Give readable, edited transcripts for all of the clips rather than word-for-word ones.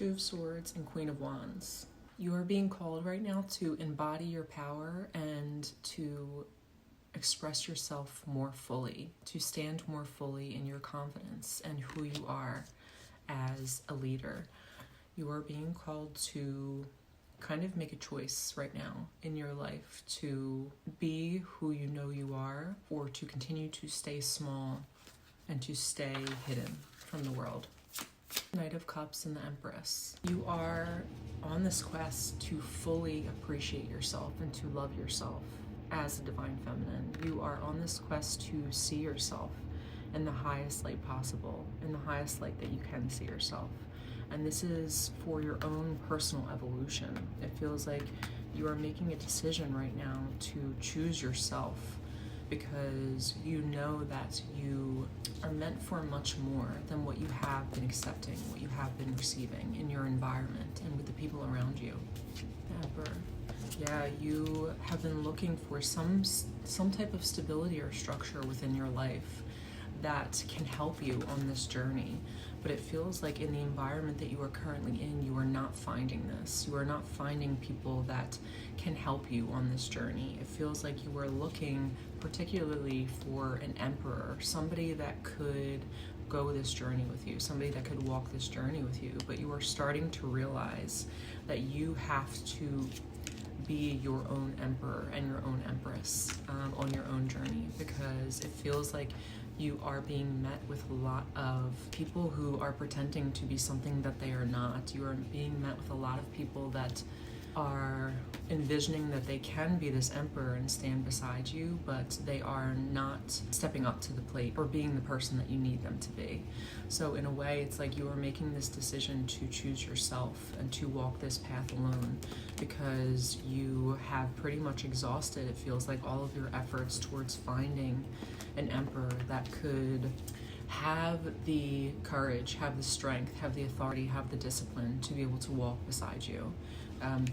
Two of Swords and Queen of Wands. You are being called right now to embody your power and to express yourself more fully, to stand more fully in your confidence and who you are as a leader. You are being called to kind of make a choice right now in your life to be who you know you are, or to continue to stay small and to stay hidden from the world. Knight of Cups and the Empress. You are on this quest to fully appreciate yourself and to love yourself as a divine feminine. You are on this quest to see yourself in the highest light possible, in the highest light that you can see yourself. And this is for your own personal evolution. It feels like you are making a decision right now to choose yourself, because you know that you are meant for much more than what you have been accepting, what you have been receiving in your environment and with the people around you. Emperor. Yeah, you have been looking for some type of stability or structure within your life that can help you on this journey. But it feels like in the environment that you are currently in, you are not finding this. You are not finding people that can help you on this journey. It feels like you are looking particularly for an emperor, somebody that could go this journey with you, somebody that could walk this journey with you. But you are starting to realize that you have to be your own emperor and your own empress on your own journey, because it feels like you are being met with a lot of people who are pretending to be something that they are not. You are being met with a lot of people that are envisioning that they can be this emperor and stand beside you, but they are not stepping up to the plate or being the person that you need them to be. So in a way, it's like you are making this decision to choose yourself and to walk this path alone, because you have pretty much exhausted, it feels like, all of your efforts towards finding an emperor that could have the courage, have the strength, have the authority, have the discipline to be able to walk beside you.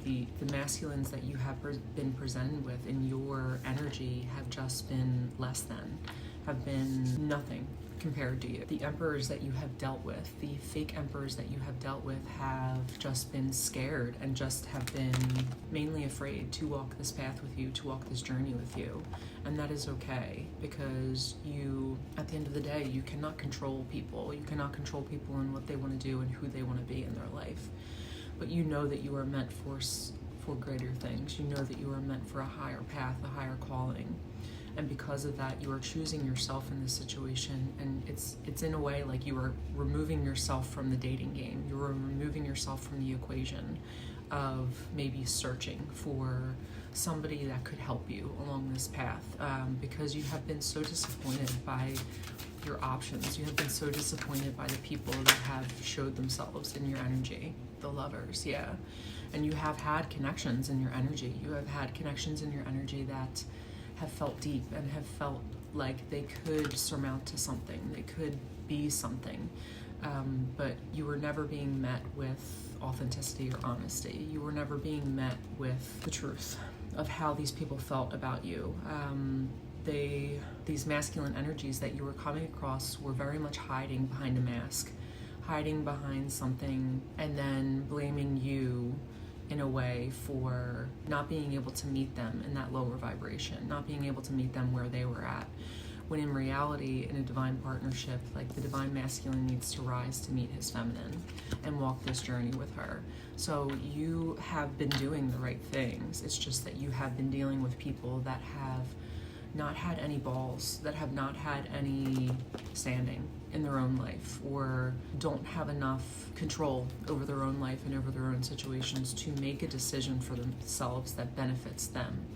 The masculines that you have been presented with in your energy have just been less than, have been nothing compared to you. The emperors that you have dealt with, the fake emperors that you have dealt with, have just been scared and just have been mainly afraid to walk this path with you, to walk this journey with you. And that is okay, because you, at the end of the day, you cannot control people. You cannot control people and what they want to do and who they want to be in their life. But you know that you are meant for greater things. You know that you are meant for a higher path, a higher calling. And because of that, you are choosing yourself in this situation, and it's in a way like you are removing yourself from the dating game. You are removing yourself from the equation of maybe searching for somebody that could help you along this path, because you have been so disappointed by your options. You have been so disappointed by the people that have showed themselves in your energy. The Lovers, yeah. And you have had connections in your energy. You have had connections in your energy that have felt deep and have felt like they could surmount to something, they could be something, but you were never being met with authenticity or honesty. You were never being met with the truth of how these people felt about you. These masculine energies that you were coming across were very much hiding behind a mask, hiding behind something, and then blaming you in a way for not being able to meet them in that lower vibration, not being able to meet them where they were at. When in reality, in a divine partnership, like, the divine masculine needs to rise to meet his feminine and walk this journey with her. So you have been doing the right things. It's just that you have been dealing with people that have not had any balls, that have not had any standing in their own life, or don't have enough control over their own life and over their own situations to make a decision for themselves that benefits them,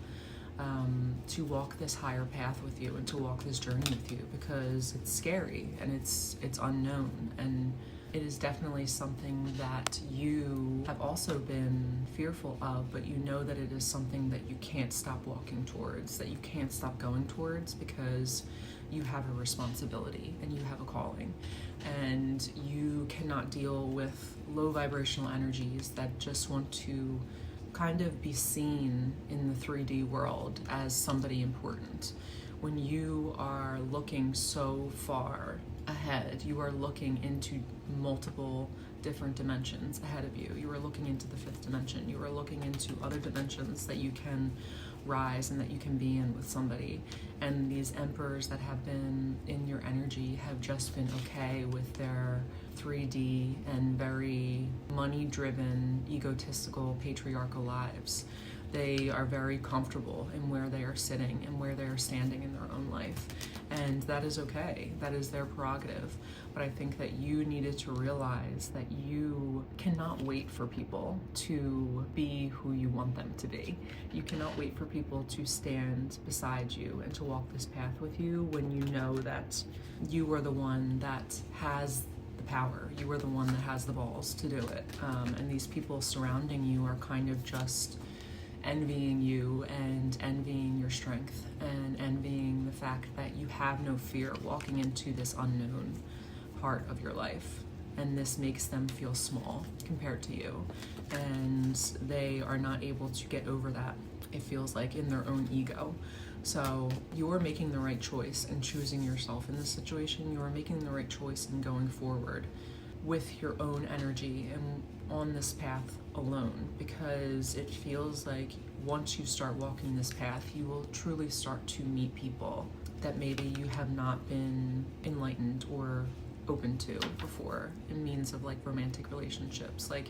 to walk this higher path with you and to walk this journey with you, because it's scary and it's unknown, and it is definitely something that you have also been fearful of, but you know that it is something that you can't stop walking towards, that you can't stop going towards, because you have a responsibility and you have a calling, and you cannot deal with low vibrational energies that just want to kind of be seen in the 3D world as somebody important. When you are looking so far ahead, you are looking into multiple different dimensions ahead of you. You are looking into the fifth dimension. You are looking into other dimensions that you can rise and that you can be in with somebody. And these emperors that have been in your energy have just been okay with their 3D and very money-driven, egotistical, patriarchal lives. They are very comfortable in where they are sitting and where they are standing in their own life. And that is okay. That is their prerogative. But I think that you needed to realize that you cannot wait for people to be who you want them to be. You cannot wait for people to stand beside you and to walk this path with you when you know that you are the one that has the power. You are the one that has the balls to do it. And these people surrounding you are kind of just envying you and envying your strength and envying the fact that you have no fear walking into this unknown part of your life. And this makes them feel small compared to you. And they are not able to get over that, it feels like, in their own ego. So you're making the right choice in choosing yourself in this situation. You're making the right choice in going forward with your own energy and on this path alone, because it feels like once you start walking this path, you will truly start to meet people that maybe you have not been enlightened or open to before in means of like romantic relationships. Like,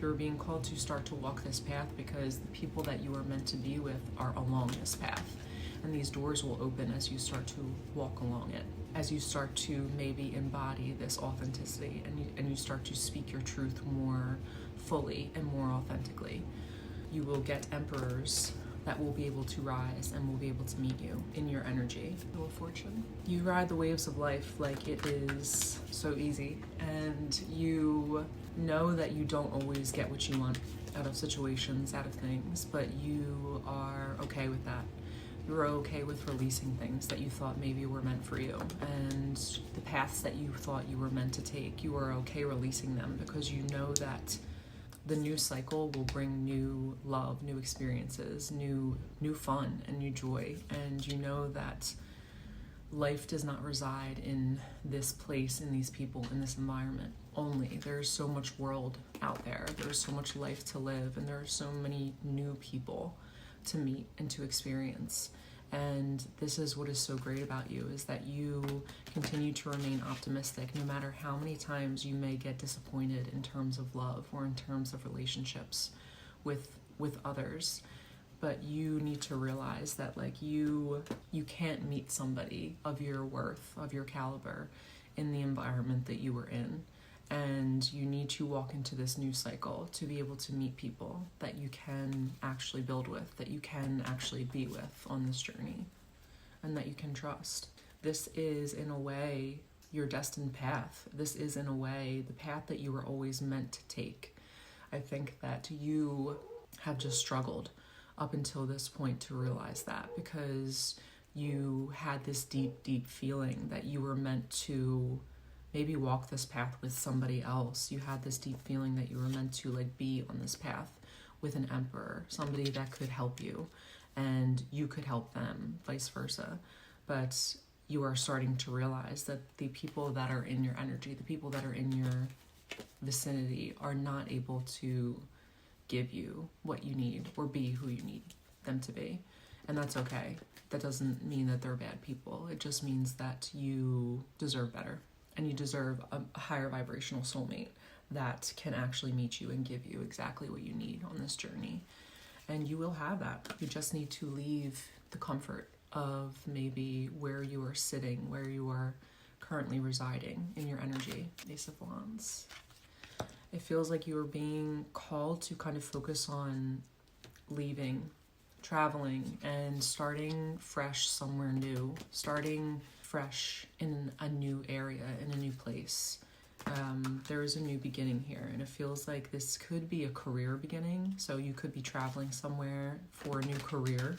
you're being called to start to walk this path because the people that you are meant to be with are along this path. And these doors will open as you start to walk along it, as you start to maybe embody this authenticity and you start to speak your truth more fully and more authentically. You will get emperors that will be able to rise and will be able to meet you in your energy. Wheel of Fortune. You ride the waves of life like it is so easy, and you know that you don't always get what you want out of situations, out of things, but you are okay with that. You're okay with releasing things that you thought maybe were meant for you, and the paths that you thought you were meant to take, you are okay releasing them because you know that the new cycle will bring new love, new experiences, new fun and new joy. And you know that life does not reside in this place, in these people, in this environment only. There's so much world out there. There's so much life to live, and there are so many new people to meet and to experience. And this is what is so great about you, is that you continue to remain optimistic no matter how many times you may get disappointed in terms of love or in terms of relationships with others. But you need to realize that like you can't meet somebody of your worth, of your caliber, in the environment that you were in. And you need to walk into this new cycle to be able to meet people that you can actually build with, that you can actually be with on this journey, and that you can trust. This is, in a way, your destined path. This is, in a way, the path that you were always meant to take. I think that you have just struggled up until this point to realize that, because you had this deep, deep feeling that you were meant to maybe walk this path with somebody else. You had this deep feeling that you were meant to like be on this path with an emperor, somebody that could help you and you could help them, vice versa. But you are starting to realize that the people that are in your energy, the people that are in your vicinity, are not able to give you what you need or be who you need them to be. And that's okay. That doesn't mean that they're bad people. It just means that you deserve better. And you deserve a higher vibrational soulmate that can actually meet you and give you exactly what you need on this journey. And you will have that. You just need to leave the comfort of maybe where you are sitting, where you are currently residing in your energy. Ace of Wands. It feels like you are being called to kind of focus on leaving, traveling, and starting fresh somewhere new, starting fresh in a new area, in a new place. There is a new beginning here, and it feels like this could be a career beginning. So you could be traveling somewhere for a new career,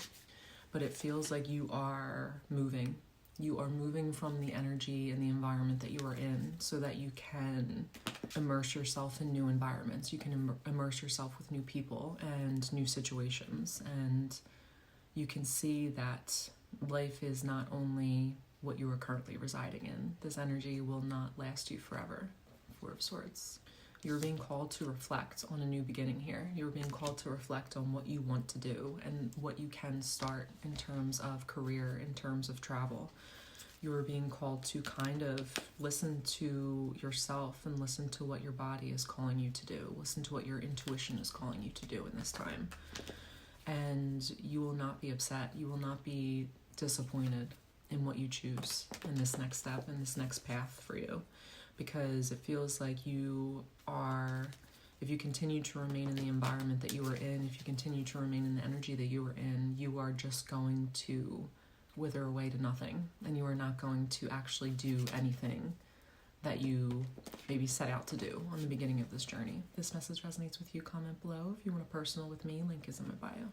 but it feels like you are moving. You are moving from the energy and the environment that you are in so that you can immerse yourself in new environments. You can immerse yourself with new people and new situations, and you can see that life is not only what you are currently residing in. This energy will not last you forever. Four of Swords. You're being called to reflect on a new beginning here. You're being called to reflect on what you want to do and what you can start in terms of career, in terms of travel. You're being called to kind of listen to yourself and listen to what your body is calling you to do. Listen to what your intuition is calling you to do in this time. And you will not be upset. You will not be disappointed in what you choose in this next step, in this next path for you. Because it feels like you are, if you continue to remain in the environment that you were in, if you continue to remain in the energy that you were in, you are just going to wither away to nothing, and you are not going to actually do anything that you maybe set out to do on the beginning of this journey. If this message resonates with you, comment below. If you want a personal with me, link is in my bio.